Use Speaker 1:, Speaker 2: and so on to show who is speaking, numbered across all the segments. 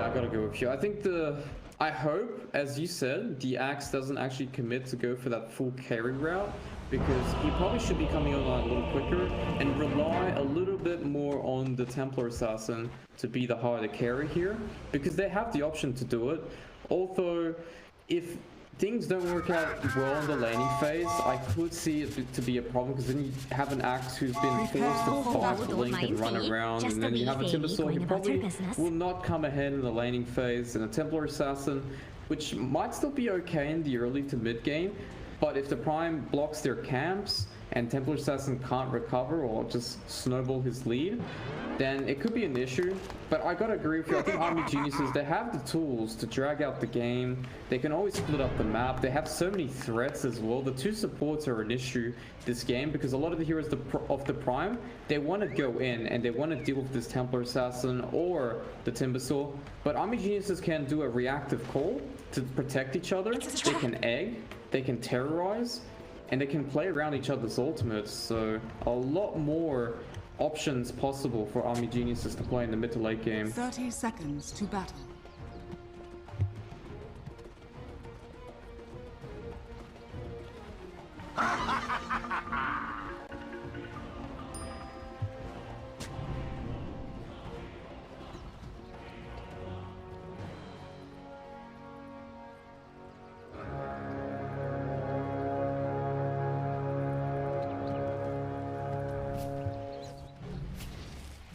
Speaker 1: I gotta go with you. I think I hope, as you said, the Axe doesn't actually commit to go for that full carry route, because he probably should be coming online a little quicker and rely a little bit more on the Templar Assassin to be the harder carry here, because they have the option to do it. Although, if things don't work out well in the laning phase, I could see it to be a problem, because then you have an Axe who's been forced to fight the Link and run around, and then you have a Timbersaw who probably will not come ahead in the laning phase, and a Templar Assassin, which might still be okay in the early to mid game, but if the Prime blocks their camps and Templar Assassin can't recover or just snowball his lead, then it could be an issue. But I gotta agree with you. I think ArmyGeniuses, they have the tools to drag out the game. They can always split up the map. They have so many threats as well. The two supports are an issue this game, because a lot of the heroes of the Prime, they want to go in and they want to deal with this Templar Assassin or the Timbersaw. But ArmyGeniuses can do a reactive call to protect each other. They can egg, they can terrorize, and they can play around each other's ultimates. So a lot more options possible for ArmyGeniuses to play in the mid to late game.
Speaker 2: 30 seconds to battle.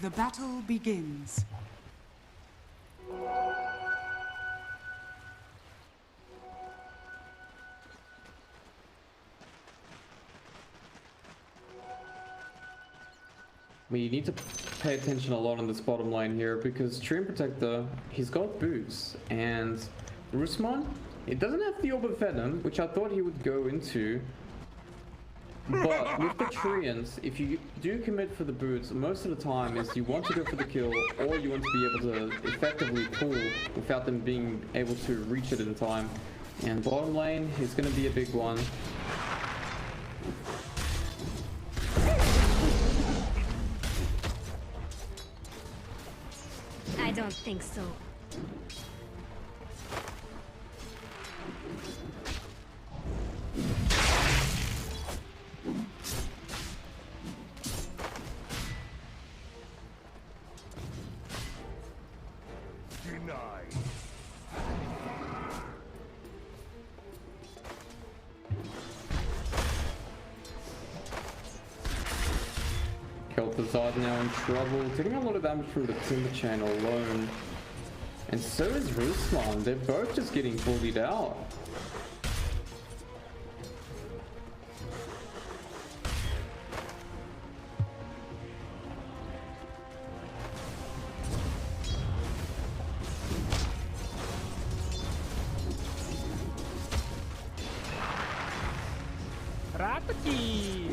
Speaker 2: The battle begins.
Speaker 1: We need to pay attention a lot on this bottom lane here, because Treant Protector, he's got boots, and Rusman, it doesn't have the Orb of Venom, which I thought he would go into. But with the Treants, if you do commit for the boots, most of the time is you want to go for the kill, or you want to be able to effectively pull without them being able to reach it in time. And bottom lane is going to be a big one.
Speaker 3: I don't think so.
Speaker 1: Kel'Thuzad now in trouble, taking a lot of damage from the Timber Channel alone. And so is Rusman, they're both just getting bullied out.
Speaker 4: Rapaki!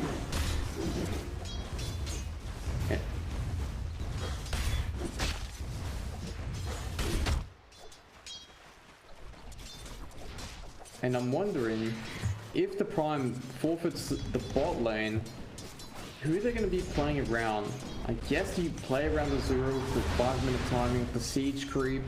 Speaker 1: And I'm wondering, if the Prime forfeits the bot lane, who are they going to be playing around? I guess you play around the Zero with the 5-minute timing, the siege creep.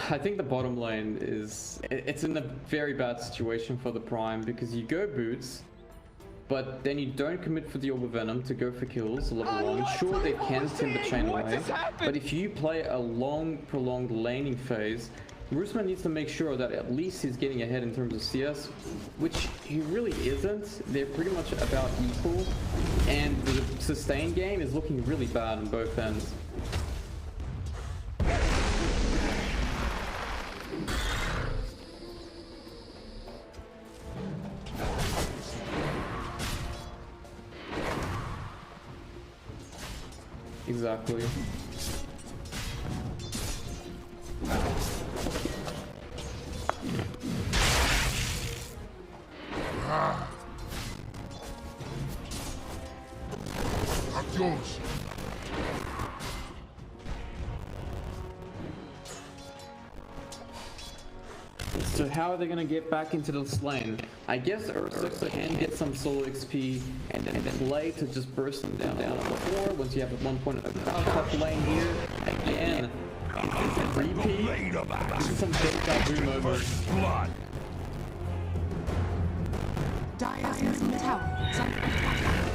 Speaker 1: I think the bottom lane it's in a very bad situation for the Prime, because you go boots, but then you don't commit for the Orb of Venom to go for kills level 1. Sure, they can Timber Chain away, but if you play a long, prolonged laning phase, Rusman needs to make sure that at least he's getting ahead in terms of CS, which he really isn't. They're pretty much about equal, and the sustain game is looking really bad on both ends. Exactly.
Speaker 5: Yours.
Speaker 1: So how are they gonna get back into this lane? I guess Ursa can get some solo XP and then play to just burst them down on the floor once you have at one point of top lane here. Again, repeat. This is some deja vu moment.
Speaker 2: Dire's middle tower is under attack.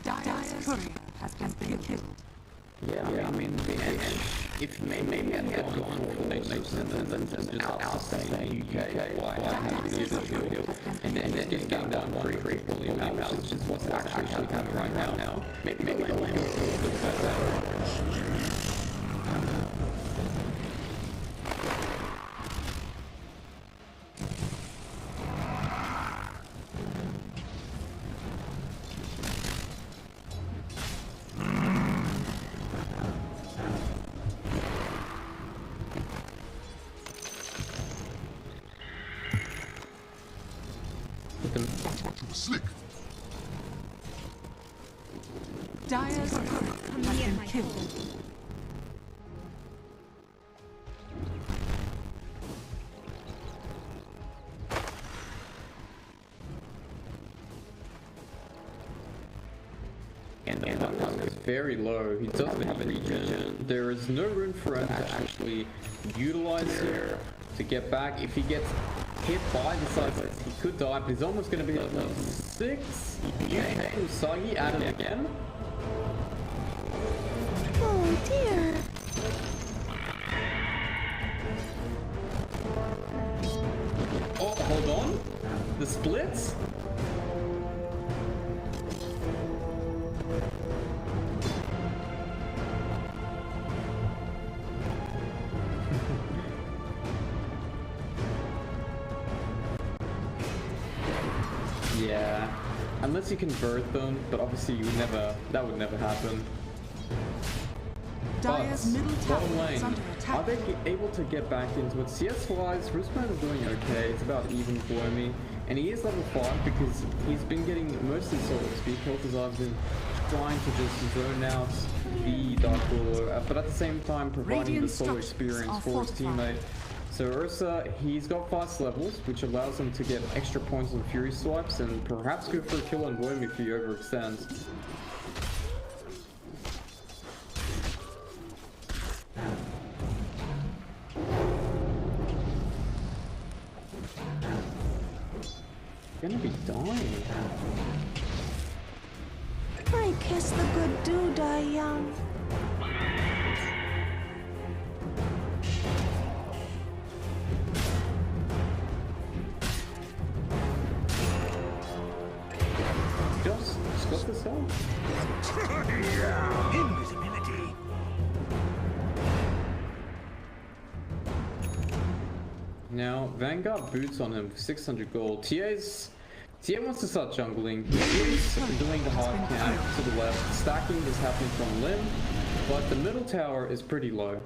Speaker 2: Dire's courier has been killed.
Speaker 1: Yeah, I mean, if maybe I'd go on for the next and then just out saying UK, why I have to do this and then just getting down pretty quickly now, which is what's actually happening right now. Maybe the lane is a little bit better.
Speaker 2: Dire's courier has been killed.
Speaker 1: And the Punk is very low. He doesn't have any regen. There is no room for him to actually utilize here to get back. If he gets hit by the sides, he could die, but he's almost going to be level 6. Usagi at it again.
Speaker 3: Oh dear.
Speaker 1: Oh, hold on. The splits? Yeah, unless you convert them, but obviously you would never, that would never happen.
Speaker 2: Dire's middle tower
Speaker 1: Bottom lane,
Speaker 2: is under
Speaker 1: are
Speaker 2: attack.
Speaker 1: they able to get back into it? CS-wise, Rusman is doing okay, it's about even for me. And he is level 5 because he's been getting mostly solo XP kills as I've been trying to just zone out the Dark Ruler, but at the same time providing
Speaker 2: Radiant
Speaker 1: the solo
Speaker 2: structures
Speaker 1: experience
Speaker 2: are
Speaker 1: for his
Speaker 2: fortified.
Speaker 1: teammate. So Ursa, he's got fast levels, which allows him to get extra points on Fury swipes and perhaps go for a kill on Worm if he overextends. Gonna be dying.
Speaker 3: I kiss the good dude I am.
Speaker 1: Just got this out.
Speaker 5: Invisibility.
Speaker 1: Now, Vanguard boots on him for 600 gold. TA wants to start jungling. He's doing the hard camp to the left. Stacking is happening from Lim, but the middle tower is pretty low.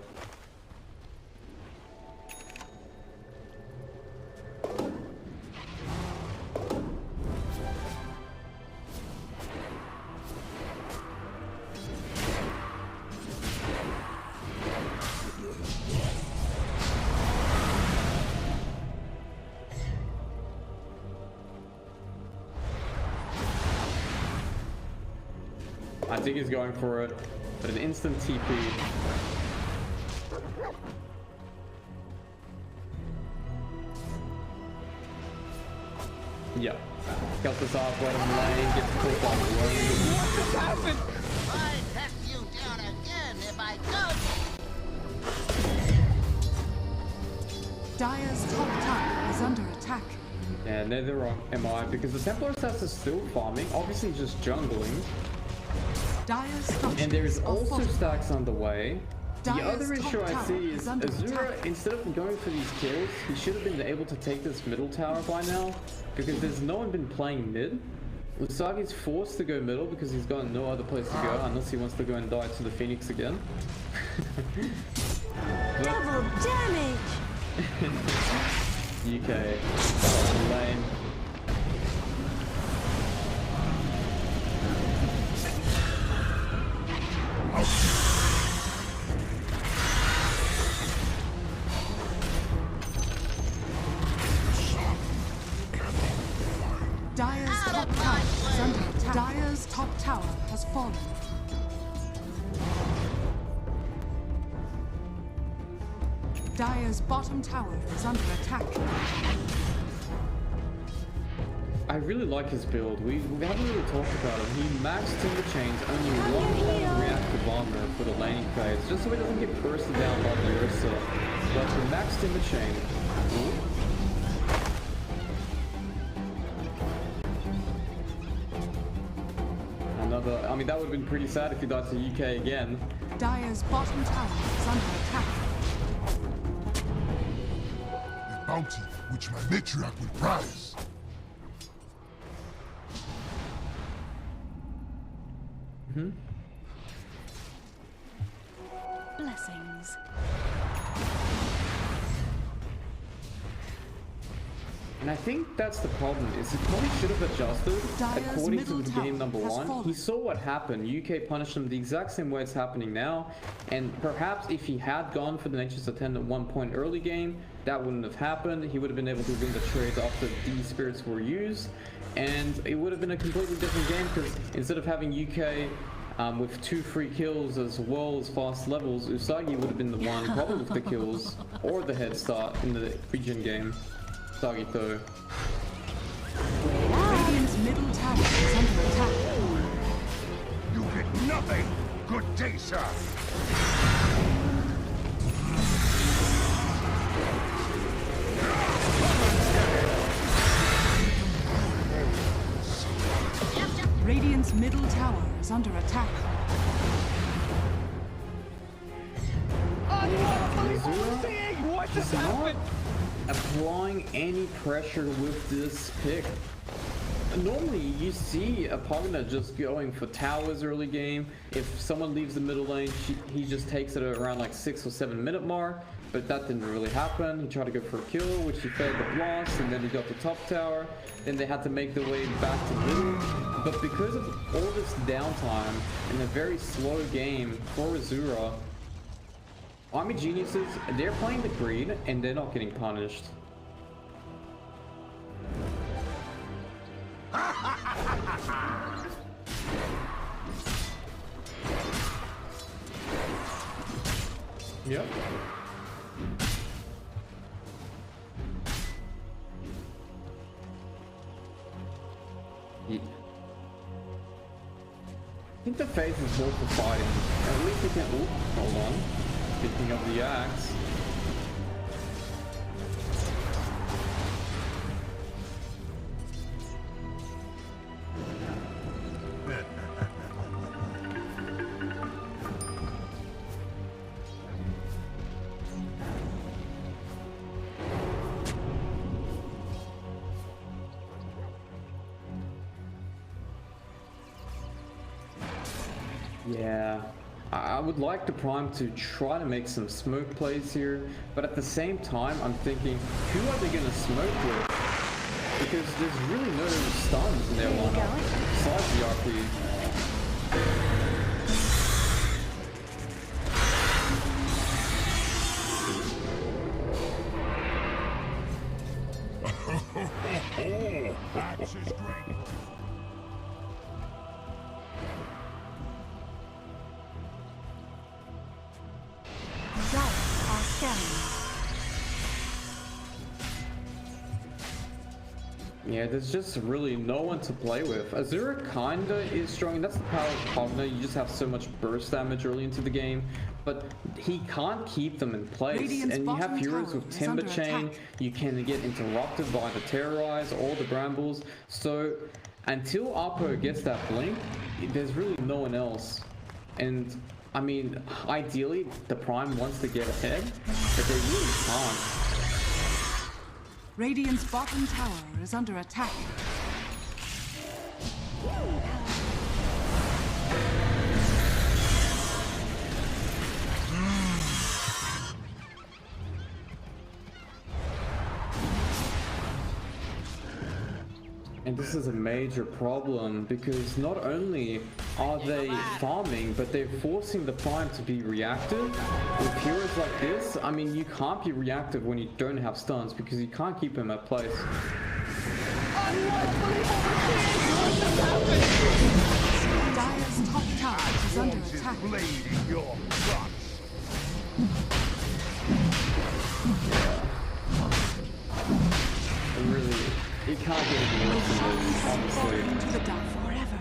Speaker 1: I think he's going for it, but an instant TP. Yep. Got this off, let him lane, gets caught by the worm.
Speaker 4: What just happened?
Speaker 6: I'd hunt you down again if I could.
Speaker 2: Dire's top tower is under attack.
Speaker 1: Yeah, neither am I, because the Templar Assassin is still farming, obviously just jungling.
Speaker 2: Dire's structures
Speaker 1: And there's
Speaker 2: are
Speaker 1: also
Speaker 2: fortified.
Speaker 1: stacks on the way. The
Speaker 2: Dire's
Speaker 1: other issue
Speaker 2: top
Speaker 1: I
Speaker 2: tower
Speaker 1: see is
Speaker 2: under
Speaker 1: Azura,
Speaker 2: attack.
Speaker 1: instead of going for these kills, he should have been able to take this middle tower by now, because there's no one been playing mid. Usagi's forced to go middle because he's got no other place to go, unless he wants to go and die to the Phoenix again.
Speaker 3: Double damage!
Speaker 1: UK. Lane.
Speaker 2: Dire's top tower is under attack. Dire's top tower has fallen. Dire's bottom tower is under attack.
Speaker 1: I really like his build. We haven't really talked about him. He maxed Timber Chains only one reactive armor for the laning phase, just so he doesn't get bursted down by the Ursa. But the max Timber Chain. Another, I mean, that would have been pretty sad if he died to UK again.
Speaker 2: Dire's bottom tower is under attack.
Speaker 5: A bounty which my matriarch will prize.
Speaker 2: Blessings.
Speaker 1: And I think that's the problem, is he probably should have adjusted
Speaker 2: Dire's
Speaker 1: according to
Speaker 2: middle
Speaker 1: the game
Speaker 2: tower
Speaker 1: number
Speaker 2: has
Speaker 1: one.
Speaker 2: fallen.
Speaker 1: He saw what happened. UK punished him the exact same way it's happening now. And perhaps if he had gone for the Nature's Attend at 1 point early game, that wouldn't have happened. He would have been able to win the trade after these spirits were used. And it would have been a completely different game, because instead of having UK with 2 free kills as well as fast levels, Usagi would have been the one probably with the kills or the head start in the region game. Usagi though.
Speaker 2: Radiant's middle tower is under attack.
Speaker 5: You get nothing! Good day, sir!
Speaker 2: Radiant's middle tower is under attack.
Speaker 4: What just
Speaker 1: Not
Speaker 4: happened?
Speaker 1: applying any pressure with this pick. Normally you see a partner just going for towers early game. If someone leaves the middle lane, he just takes it around like 6 or 7 minute mark, but that didn't really happen. He tried to go for a kill, which he failed the blast, and then he got the top tower. Then they had to make their way back to middle. But because of all this downtime and a very slow game for Azura, ArmyGeniuses, they're playing the green and they're not getting punished. Yep. I think the phase is more for fighting. At least we can. Ooh, hold on. Picking up the axe. Yeah, I would like the Prime to try to make some smoke plays here, but at the same time, I'm thinking, who are they going to smoke with? Because there's really no stuns in their lineup, besides the RP.
Speaker 5: Axe is great.
Speaker 2: Dire are scanning.
Speaker 1: Yeah, there's just really no one to play with. Azura kinda is strong, and that's the power of Cogna. You just have so much burst damage early into the game, but he can't keep them in place.
Speaker 2: Radiant's
Speaker 1: And you have
Speaker 2: bottom
Speaker 1: heroes
Speaker 2: tower
Speaker 1: with
Speaker 2: is
Speaker 1: Timber
Speaker 2: under
Speaker 1: Chain,
Speaker 2: attack.
Speaker 1: you can get interrupted by the Terrorize or the Brambles. So until Apo gets that blink, there's really no one else. And I mean, ideally, the Prime wants to get ahead, but they really can't.
Speaker 2: Radiant's bottom tower is under attack.
Speaker 1: And this is a major problem because not only are they farming, but they're forcing the Prime to be reactive. With heroes like this, I mean, you can't be reactive when you don't have stuns because you can't keep them at place.
Speaker 2: Dire's top tower is under attack.
Speaker 5: Blade in your guts.
Speaker 1: Really, it can't get any worse than this, honestly.
Speaker 2: Into the dark forever.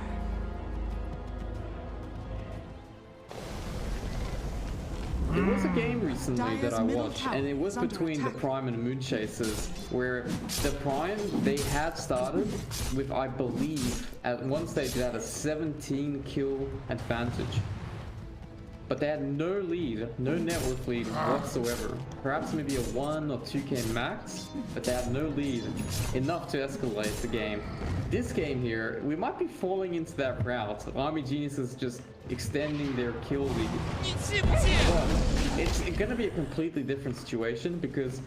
Speaker 1: There was a game recently that I
Speaker 2: Dire's middle
Speaker 1: watched,
Speaker 2: tower
Speaker 1: and it was
Speaker 2: is under
Speaker 1: between the
Speaker 2: attack.
Speaker 1: Prime and Moonchasers, where the Prime, they had started with, I believe, at one stage they had a 17 kill advantage. But they had no lead, no net worth lead whatsoever. Perhaps maybe a 1 or 2k max, but they had no lead, enough to escalate the game. This game here, we might be falling into that route. ArmyGeniuses just extending their kill lead. But it's gonna be a completely different situation because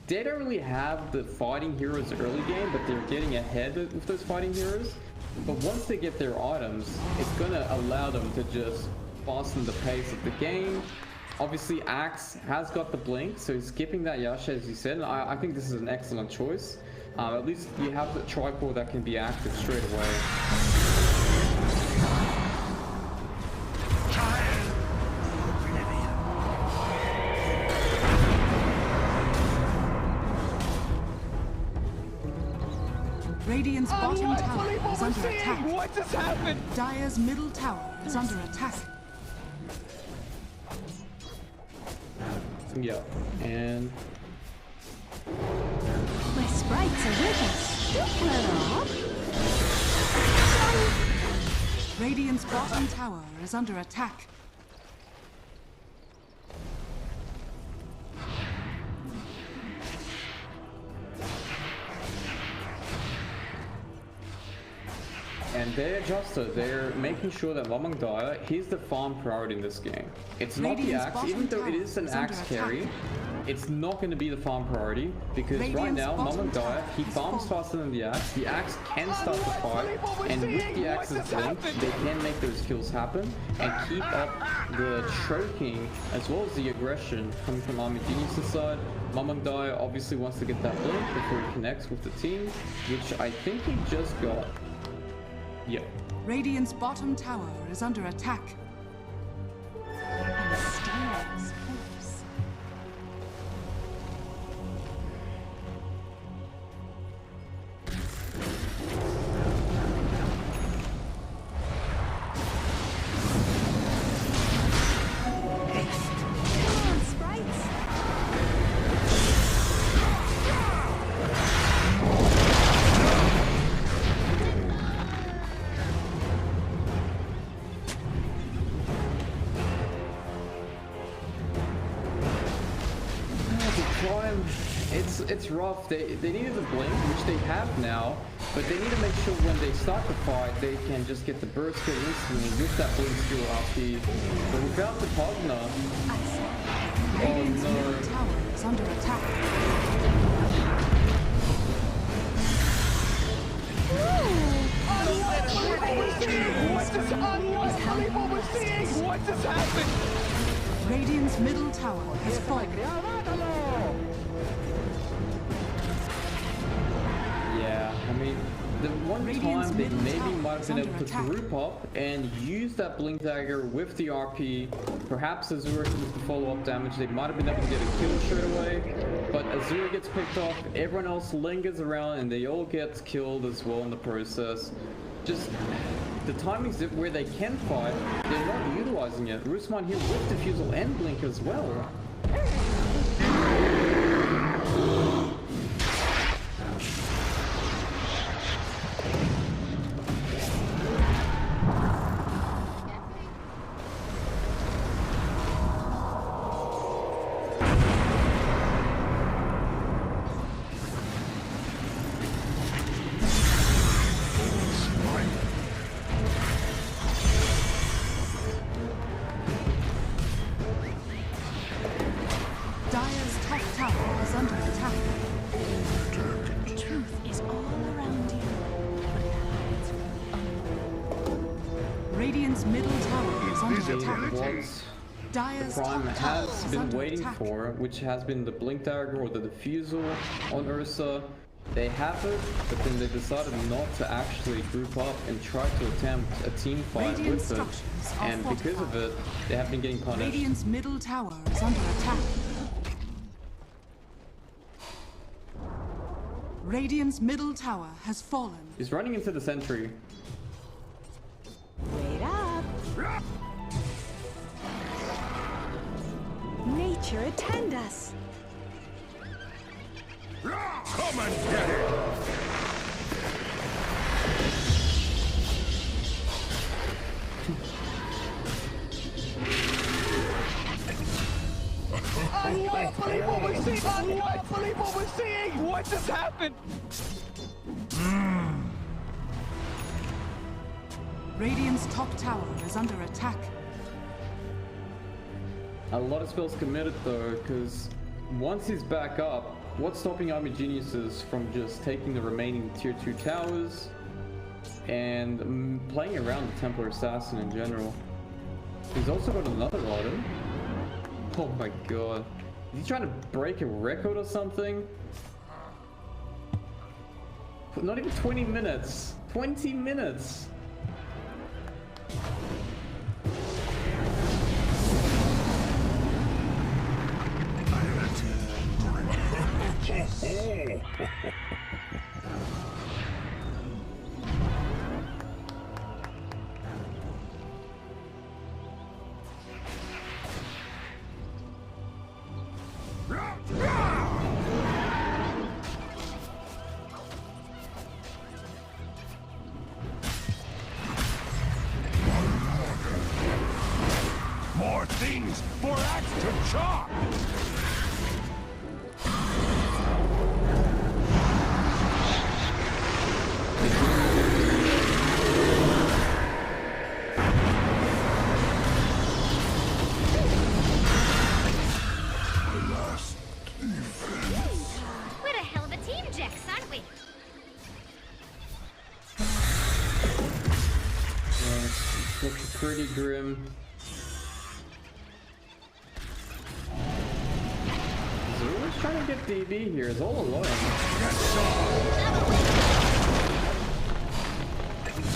Speaker 1: they don't really have the fighting heroes early game, but they're getting ahead with those fighting heroes. But once they get their items, it's gonna allow them to just fasten the pace of the game. Obviously, Axe has got the blink, so he's skipping that Yasha, as you said. And I think this is an excellent choice. At least you have the tripod that can be active straight away.
Speaker 2: Radiant's bottom tower is under attack.
Speaker 4: What just happened?
Speaker 2: Dire's middle tower is under attack.
Speaker 1: Yeah, and
Speaker 3: My sprites are with us. Hello.
Speaker 2: Radiant's bottom tower is under attack.
Speaker 1: And they adjusted. They're making sure that mamangdaya, he's the farm priority in this game. It's not the
Speaker 2: Radiant's
Speaker 1: axe, even though it
Speaker 2: bottom
Speaker 1: is an
Speaker 2: tower is
Speaker 1: axe
Speaker 2: under
Speaker 1: carry.
Speaker 2: attack.
Speaker 1: It's not going to be the farm priority because right
Speaker 2: Radiant's
Speaker 1: now
Speaker 2: bottom
Speaker 1: mamangdaya,
Speaker 2: tower
Speaker 1: he
Speaker 2: is
Speaker 1: farms
Speaker 2: falling.
Speaker 1: faster than the axe. The axe can start the fight, and with the axe's blink, they can make those kills happen and keep up the choking as well as the aggression coming from ArmyGeniuses' side. Mamangdaya obviously wants to get that blink before he connects with the team, which I think he just got. Yep.
Speaker 2: Radiant's bottom tower is under attack.
Speaker 3: Mysterious force. Come on, sprites.
Speaker 1: Prime, it's rough. They needed the blink, which they have now, but they need to make sure when they start the fight, they can just get the burst kill instantly with that blink skill RP. But without the partner,
Speaker 2: Radiant's
Speaker 1: oh
Speaker 2: middle
Speaker 1: no.
Speaker 2: tower is under attack.
Speaker 4: What just happened?
Speaker 2: Radiant's middle tower has fallen.
Speaker 1: Yeah, I mean, the one
Speaker 2: Radiant's
Speaker 1: time they
Speaker 2: middle
Speaker 1: maybe
Speaker 2: tower
Speaker 1: might have
Speaker 2: is
Speaker 1: been able
Speaker 2: under
Speaker 1: to
Speaker 2: attack.
Speaker 1: group up and use that blink dagger with the RP, perhaps Azura with the follow-up damage, they might have been able to get a kill straight away, but Azura gets picked off, everyone else lingers around and they all get killed as well in the process. Just, the timings where they can fight, they're not utilizing it. Rusman here with Diffusal and Blink as well.
Speaker 2: Radiant's middle tower is under attack.
Speaker 1: What
Speaker 2: Dire's
Speaker 1: the Prime
Speaker 2: top tower
Speaker 1: has
Speaker 2: is
Speaker 1: been
Speaker 2: under
Speaker 1: waiting
Speaker 2: attack.
Speaker 1: for, which has been the Blink Dagger or the Diffusal on Ursa. They have it, but then they decided not to actually group up and try to attempt a team fight
Speaker 2: Radiant
Speaker 1: with it.
Speaker 2: structures are
Speaker 1: And because of
Speaker 2: fortified.
Speaker 1: it, they have been getting punished.
Speaker 2: Radiant's middle tower is under attack. Radiant's middle tower has fallen.
Speaker 1: He's running into the sentry.
Speaker 3: Wait up. Nature attend us.
Speaker 5: Come and get it!
Speaker 4: I can't believe what we're seeing! I can't believe what we're seeing! What just happened?
Speaker 2: Radiant's top tower is under attack.
Speaker 1: A lot of spells committed though, because once he's back up, what's stopping ArmyGeniuses from just taking the remaining tier 2 towers and playing around the Templar Assassin in general? He's also got another item. Oh my god. Is he trying to break a record or something? Not even 20 minutes. 20 minutes!
Speaker 5: More things for axe to chop!
Speaker 7: We're a hell of a team, Jax, aren't we?
Speaker 1: Looks pretty grim. Zulu's trying to get DB here, is all alone.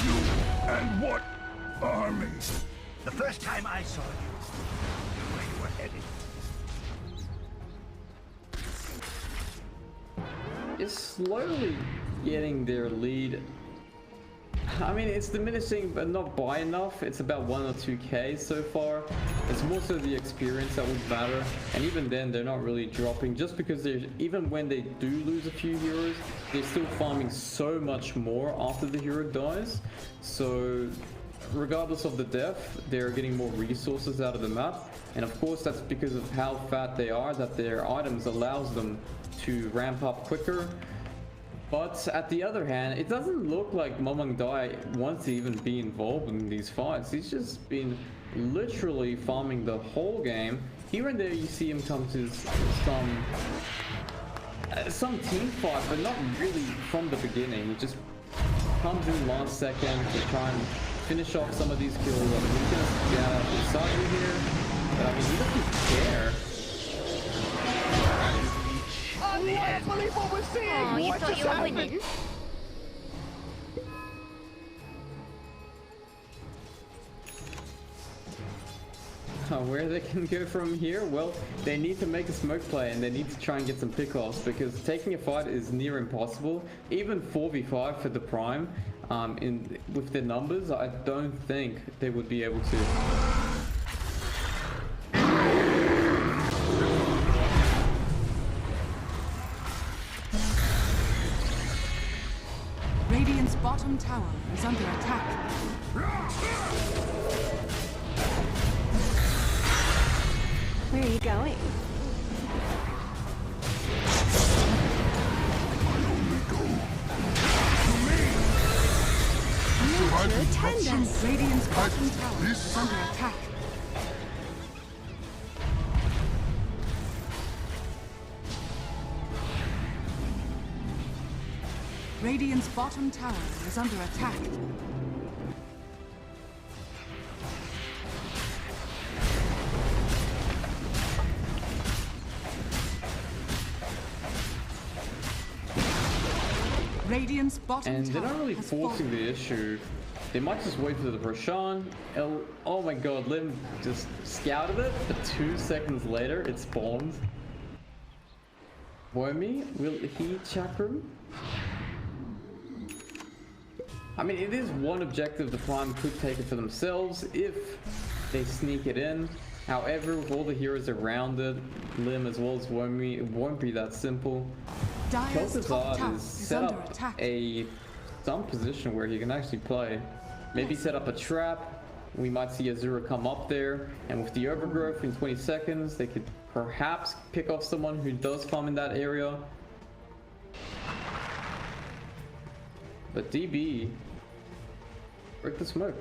Speaker 5: You and what army?
Speaker 6: The first time I saw you, where you were headed.
Speaker 1: Is slowly getting their lead. I mean, it's diminishing, but not by enough. It's about 1 or 2k so far. It's more so the experience that would matter, and even then they're not really dropping, just because they're, even when they do lose a few heroes, they're still farming so much more after the hero dies. So regardless of the death, they're getting more resources out of the map, and of course that's because of how fat they are, that their items allows them to ramp up quicker. But at the other hand, it doesn't look like mamangdaya wants to even be involved in these fights. He's just been literally farming the whole game. Here and there you see him come to some team fight, but not really from the beginning. He just comes in last second to try and finish off some of these kills. I mean, he's gonna get out of the side here, but I mean, he doesn't care.
Speaker 4: I can't believe what we're seeing!
Speaker 7: Oh, you
Speaker 4: What
Speaker 7: thought
Speaker 4: just
Speaker 7: you were
Speaker 4: happened?
Speaker 7: winning?
Speaker 1: Where they can go from here? Well, they need to make a smoke play and they need to try and get some pickoffs, because taking a fight is near impossible. Even 4v5 for the Prime. with their numbers, I don't think they would be able to.
Speaker 2: Radiant's bottom tower is under attack.
Speaker 3: Where are you going? I'm here to attend us.
Speaker 2: Radiant's bottom tower is under attack. Radiant's bottom tower is under attack. Radiant's bottom
Speaker 1: And
Speaker 2: tower
Speaker 1: they're not really
Speaker 2: has
Speaker 1: forcing
Speaker 2: fallen.
Speaker 1: the issue. They might just wait for the Roshan. Oh my god, Lim just scouted it, but 2 seconds later it spawned. Wormy, will he chakram? I mean, it is one objective the Prime could take it for themselves if they sneak it in. However, with all the heroes around it, Lim as well as Wormy, it won't be that simple.
Speaker 2: Dire's top tower
Speaker 1: is
Speaker 2: is
Speaker 1: set
Speaker 2: under
Speaker 1: up
Speaker 2: attack.
Speaker 1: some position where he can actually play. Maybe set up a trap. We might see Azura come up there, and with the overgrowth in 20 seconds, they could perhaps pick off someone who does farm in that area. But DB, break the smoke.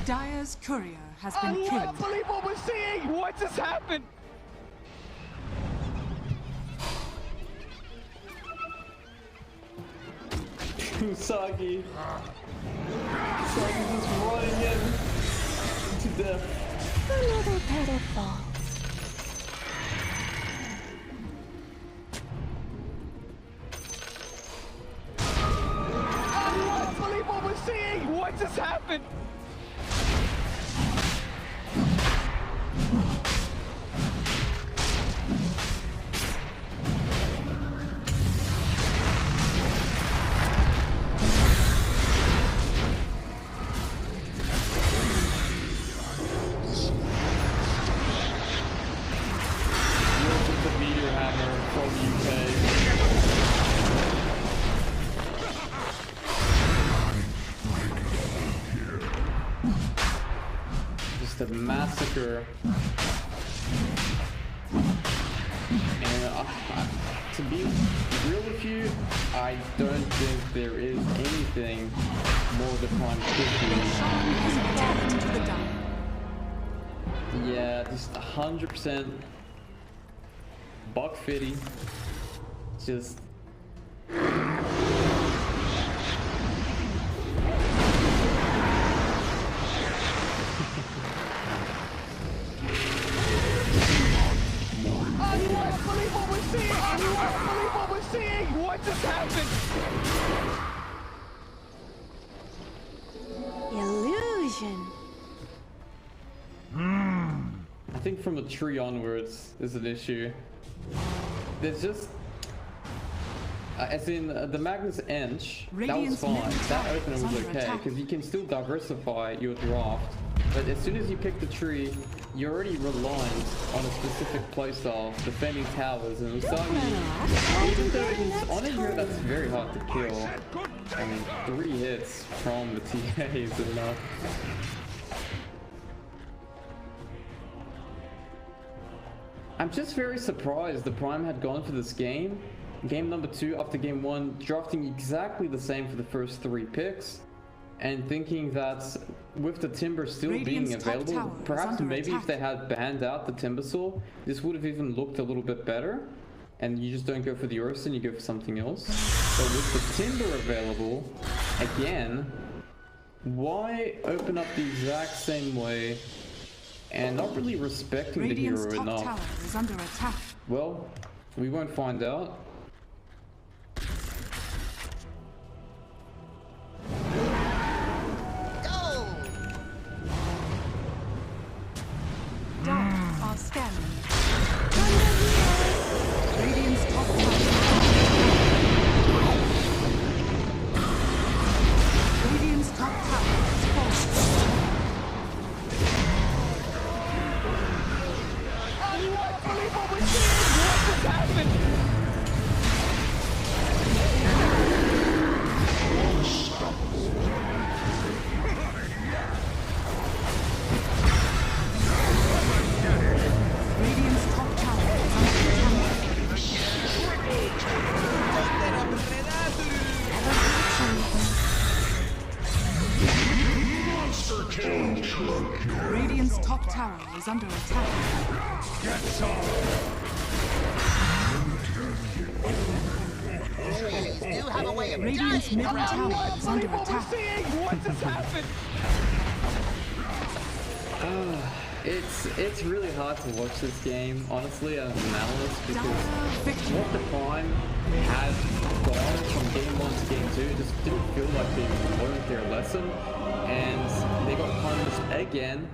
Speaker 2: Dire's courier has been
Speaker 4: I
Speaker 2: killed.
Speaker 4: can't believe what we're seeing! What just happened?
Speaker 1: Usagi. Usagi just running in to death.
Speaker 3: Another pedal.
Speaker 4: I can't believe what we're seeing! What just happened?
Speaker 1: The meteor hammer from UK. Just a massacre. And to be real with you, I don't think there is anything more the Prime could
Speaker 2: Sean has attacked to the Dire.
Speaker 1: do. Yeah, just 100%. Buck Fitty. Just.
Speaker 4: I can't believe what we're seeing! I can't believe what we're seeing! What just happened?
Speaker 3: Illusion.
Speaker 1: I think from the tree onwards is an issue. There's just. As in the Magnus Ench, that was
Speaker 2: Radiant's
Speaker 1: fine.
Speaker 2: middle
Speaker 1: That
Speaker 2: tower
Speaker 1: opener
Speaker 2: is
Speaker 1: was
Speaker 2: under
Speaker 1: okay
Speaker 2: attack.
Speaker 1: because you can still diversify your draft. But as soon as you pick the tree, you're already reliant on a specific playstyle, defending towers, and Usagi, even though he's on a hero that's very hard to kill, I mean, 3 hits from the TA is enough. I'm just very surprised the Prime had gone for this game. Game number 2 after game 1, drafting exactly the same for the first 3 picks. And thinking that with the Timber still
Speaker 2: Radiant's
Speaker 1: being
Speaker 2: top
Speaker 1: available,
Speaker 2: tower is
Speaker 1: perhaps
Speaker 2: under
Speaker 1: maybe
Speaker 2: attack.
Speaker 1: if they had banned out the Timbersaw, this would have even looked a little bit better. And you just don't go for the Urson, you go for something else. But with the Timber available, again, why open up the exact same way and not really respecting
Speaker 2: Radiant's
Speaker 1: the hero
Speaker 2: top
Speaker 1: enough?
Speaker 2: tower is under attack.
Speaker 1: Well, we won't find out.
Speaker 2: Dire are scanning. under attack.
Speaker 5: Get some!
Speaker 6: You have a way of
Speaker 2: Radiant's middle tower is under
Speaker 4: Unbelievable, we're
Speaker 2: attack.
Speaker 4: seeing! What just happened?
Speaker 1: It's really hard to watch this game, honestly, as an analyst, because what the Prime had gone from game 1 to game 2 just didn't feel like they learned their lesson, and they got punished again